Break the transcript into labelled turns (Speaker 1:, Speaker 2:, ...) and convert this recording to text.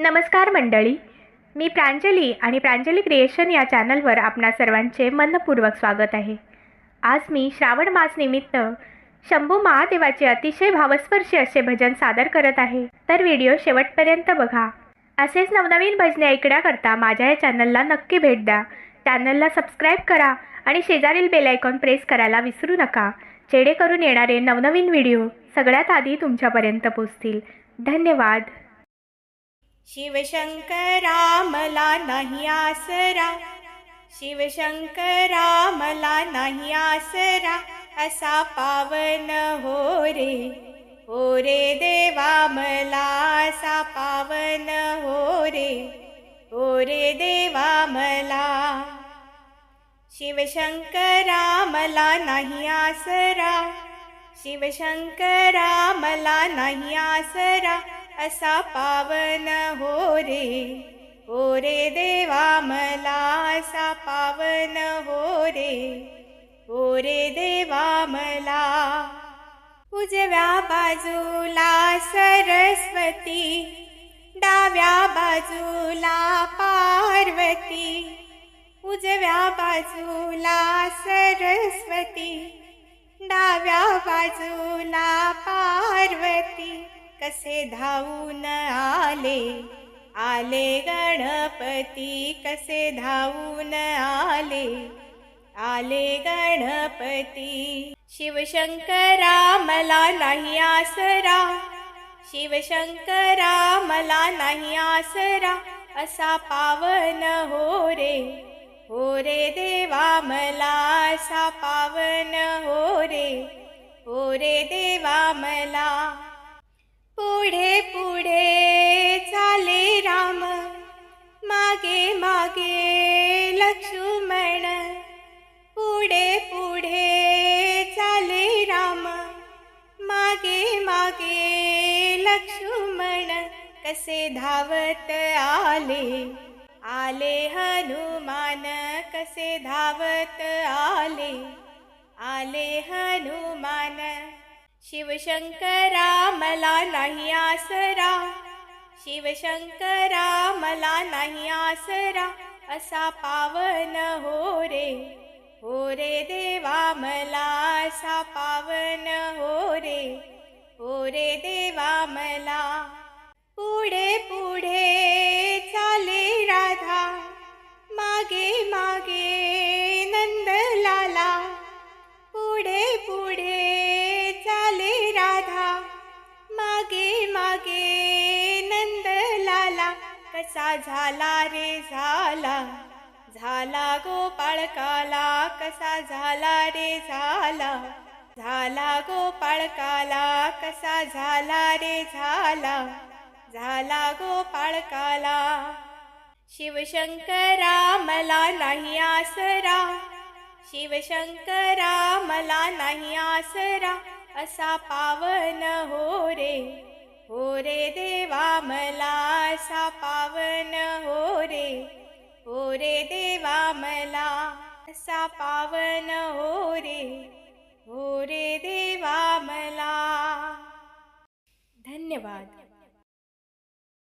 Speaker 1: नमस्कार मंडळी, मी प्रांजली आणि प्रांजली क्रिएशन या चॅनलवर आपणा सर्वांचे मनपूर्वक स्वागत आहे। आज मी श्रावण मास निमित्त शंभू महादेवाचे अतिशय भावस्पर्शी असे भजन सादर करत आहे, तर व्हिडिओ शेवटपर्यंत बघा। असेच नवनवीन भजने ऐकण्याकरता माझ्या या चॅनलला नक्की भेट द्या। चॅनलला सबस्क्राईब करा आणि शेजारील बेल आयकॉन प्रेस करायला विसरू नका, जेणेकरून येणारे नवनवीन व्हिडिओ सगळ्यात आधी तुमच्यापर्यंत पोहोचतील। धन्यवाद।
Speaker 2: शिवशंकरा मला नाही आसरा, शिवशंकरा मला नाही आसरा, असा पावन हो रे देवा मला असा पावन हो रे देवा मला। शिवशंकरा मला नाही आसरा, शिवशंकरा मला नाही आसरा, असा पावन हो रे देवा मला असा पावन हो रे देवा मला। उजव्या बाजूला सरस्वती, डाव्या बाजूला पार्वती, उजव्या बाजूला सरस्वती, डाव्या बाजूला पार्वती, कसे धावून आले गणपती, कसे धावून आले गणपती। शिवशंकरा मला नाही आसरा, शिवशंकरा मला नाही आसरा, असा पावन हो रे देवा मला असा पावन हो रे देवा मला। पुढे पुढे चाले राम, मागे मागे लक्ष्मण, पुढे पुढे चाले राम, मागे मागे लक्ष्मण, कसे धावत आले हनुमान, कसे धावत आले हनुमान। शिवशंकरा मला नाही आसरा, शिवशंकरा मला नाही आसरा, असा पावन हो रे देवा मला असा पावन हो रे देवा मला। पुढे पुढे चाले राधा, मागे मागे नंदलाला, पुढे पुढे चाले राधा, मागे मागे नंदलाला, कसा झाला रे झाला गोपाळकाला, कसा झाला रे झाला गोपाळकाला, कसा झाला रे झाला गोपाळकाला। शिवशंकरा मला नाही आसरा, शिवशंकरा मला नाही आसरा, असा पावन हो रे देवा मला असा पावन हो रे देवा मला, असा पावन हो रे देवा मला। धन्यवाद।